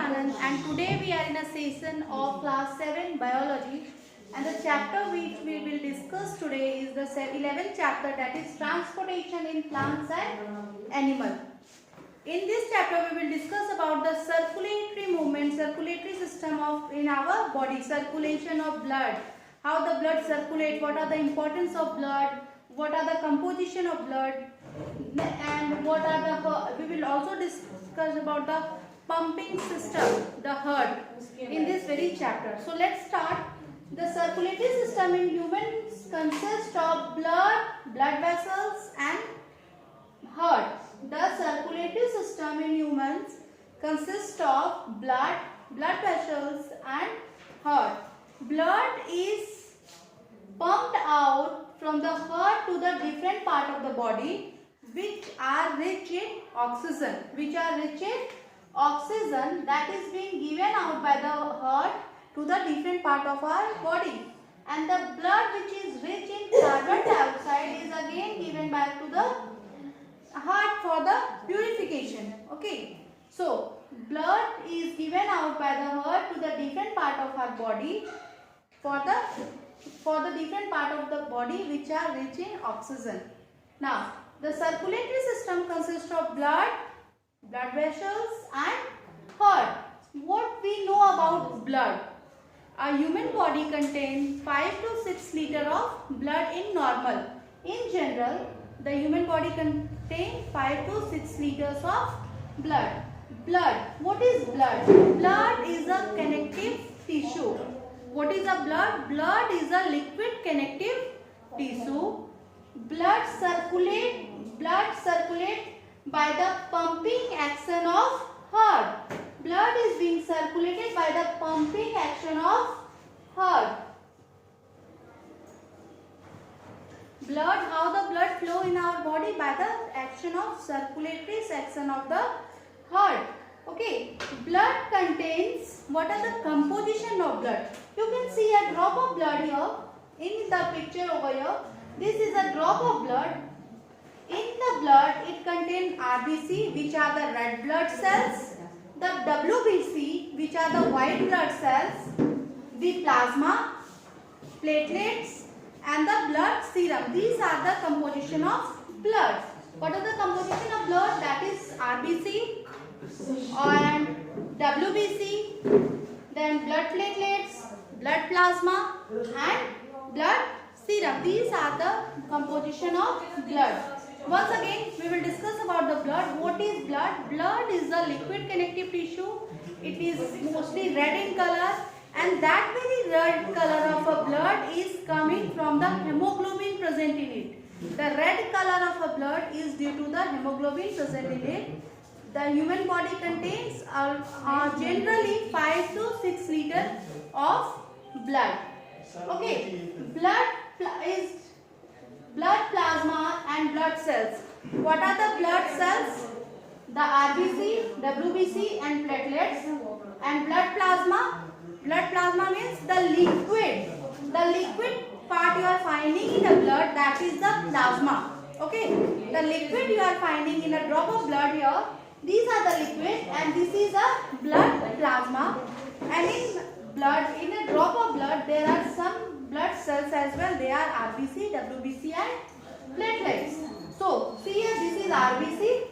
Anand, and today we are in a session of class 7 biology, and the chapter which we will discuss today is the 11th chapter, that is transportation in plants and animal. In this chapter we will discuss about the circulatory movement, circulatory system of in our body, circulation of blood, how the blood circulate, what are the importance of blood, what are the composition of blood, and what are the, we will also discuss about the pumping system, the heart, in this very chapter. So let's start. The circulatory system in humans consists of blood vessels and heart. The circulatory system in humans consists of blood vessels and heart. Blood is pumped out from the heart to the different part of the body which are rich in oxygen. That is being given out by the heart to the different part of our body. And the blood which is rich in carbon dioxide is again given back to the heart for the purification. Okay. So, blood is given out by the heart to the different part of our body for the different part of the body which are rich in oxygen. Now, the circulatory system consists of blood vessels and heart. What we know about blood? A human body contains 5 to 6 liters of blood in normal. In general, the human body contains 5 to 6 liters of blood. What is blood? Blood is a connective tissue. What is a blood? Blood is a liquid connective tissue. Blood circulate by the pumping action of heart. Blood is being circulated by the pumping action of heart. How the blood flow in our body? By the action of circulatory section of the heart. Okay. Blood contains, what are the composition of blood? You can see a drop of blood here in the picture over here. This is a drop of blood. In the blood, it contains RBC, which are the red blood cells, the WBC, which are the white blood cells, the plasma, platelets, and the blood serum. These are the composition of blood. What are the composition of blood? That is RBC and WBC, then blood platelets, blood plasma, and blood serum. These are the composition of blood. Once again, we will discuss about the blood. What is blood? Blood is a liquid connective tissue. It is mostly red in color, and that very red color of a blood is coming from the hemoglobin present in it. The red color of a blood is due to the hemoglobin present in it. The human body contains generally 5 to 6 liters of blood. Okay, blood plasma and blood cells. What are the blood cells? The RBC, WBC and platelets. And blood plasma. Blood plasma means the liquid. The liquid part you are finding in the blood, that is the plasma. Okay. The liquid you are finding in a drop of blood here. These are the liquid and this is a blood plasma. And in a drop of blood there are some blood cells as well. They are RBC, WBC and platelets. So, see here, this is RBC,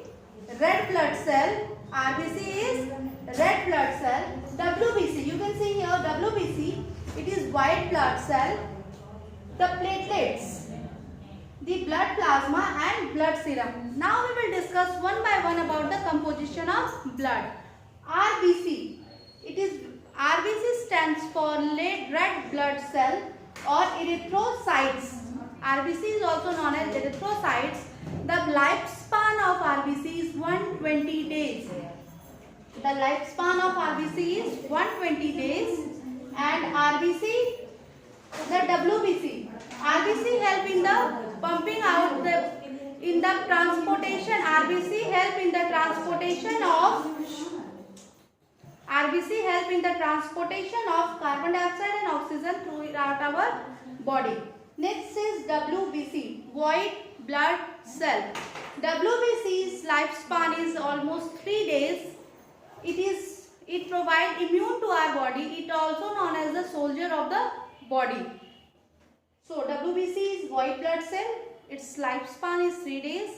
red blood cell. RBC is red blood cell. WBC, you can see here WBC, it is white blood cell. The platelets, the blood plasma and blood serum. Now we will discuss one by one about the composition of blood. RBC, RBC stands for red blood cell or erythrocytes. RBC is also known as erythrocytes. The lifespan of RBC is 120 days. The lifespan of RBC is 120 days. And RBC, the WBC. RBC help in the pumping out in the transportation. RBC help in the transportation of carbon dioxide and oxygen throughout our body. Next is WBC, white blood cell. WBC's lifespan is almost 3 days. It is it provides immune to our body. It also known as the soldier of the body. So WBC is white blood cell. Its lifespan is 3 days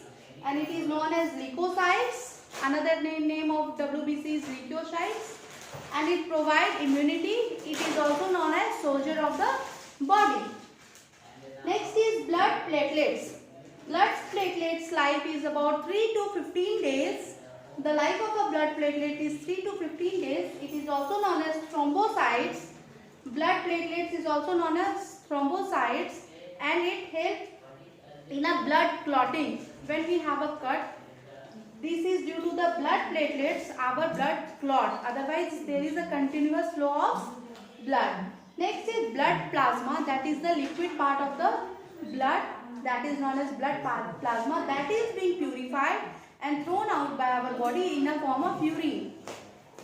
and it is known as leukocytes. Another name of WBC is leukocytes, and it provides immunity. It is also known as soldier of the body. Next is blood platelets. Blood platelets life is about 3 to 15 days. The life of a blood platelet is 3 to 15 days. It is also known as thrombocytes. Blood platelets is also known as thrombocytes, and it helps in a blood clotting. When we have a cut, this is due to the blood platelets, our blood clot. Otherwise, there is a continuous flow of blood. Next is blood plasma. That is the liquid part of the blood. That is known as blood plasma. That is being purified and thrown out by our body in a form of urine.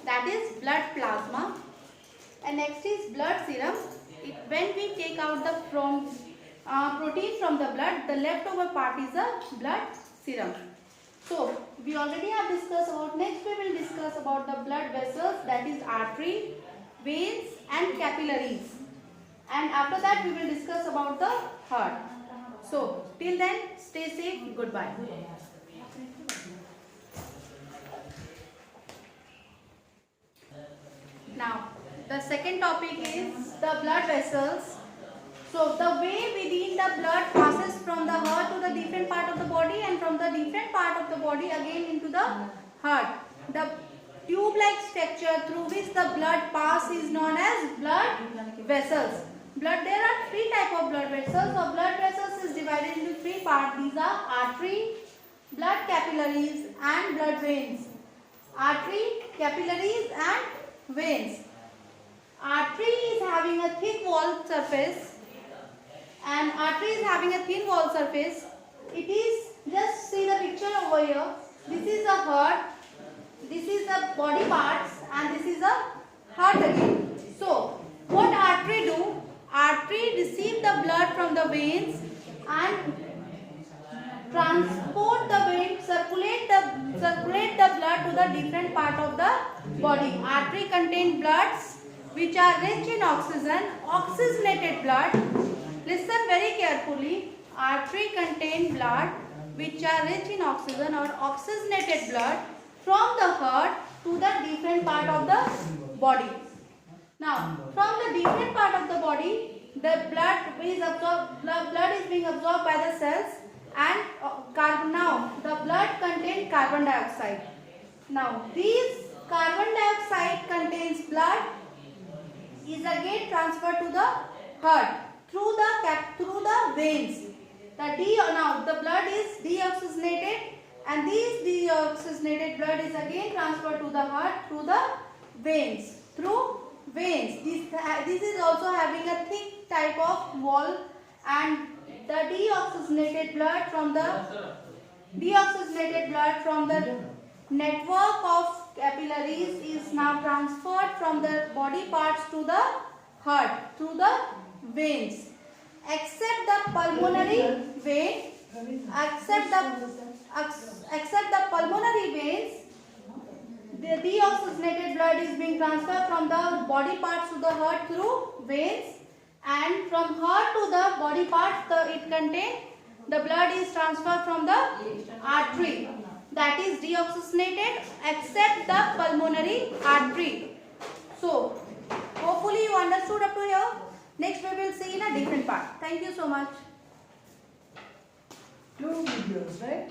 That is blood plasma. And next is blood serum. When we take out the protein from the blood, the leftover part is the blood serum. So we already have discussed about. Next we will discuss about the blood vessels, that is artery, veins and capillaries. And after that we will discuss about the heart. So till then, stay safe. Goodbye. Now the second topic is the blood vessels. So the way within the blood passes from the heart to the different part of the body, and from the different part of the body again into the heart. The tube-like structure through which the blood passes is known as blood vessels. There are 3 types of blood vessels. So blood vessels is divided into 3 parts. These are artery, blood capillaries and blood veins. Artery, capillaries and veins. Artery is having a thick wall surface, and artery is having a thin wall surface. It is, just see the picture over here. This is the heart, this is the body parts, and this is the heart again. So what artery do? Artery receive the blood from the veins and transport the vein, circulate the blood to the different part of the body. Artery contain bloods which are rich in oxygen, oxygenated blood. Listen very carefully. Artery contain blood which are rich in oxygen or oxygenated blood from the heart to the different part of the body. Now, from the different part of the body, the blood is being absorbed by the cells, and now the blood contains carbon dioxide. Now, this carbon dioxide contains blood is again transferred to the heart through the veins. Now the blood is deoxygenated, and this deoxygenated blood is again transferred to the heart through the veins. This is also having a thick type of wall, and the deoxygenated blood from the network of capillaries is now transferred from the body parts to the heart through the veins. Except the pulmonary vein, the deoxygenated blood is being transferred from the body parts to the heart through veins, and from heart to the body parts the blood is transferred from the artery, that is deoxygenated, except the pulmonary artery. So hopefully you understood up to here. Next we will see in a different part. Thank you so much. 2 videos, right?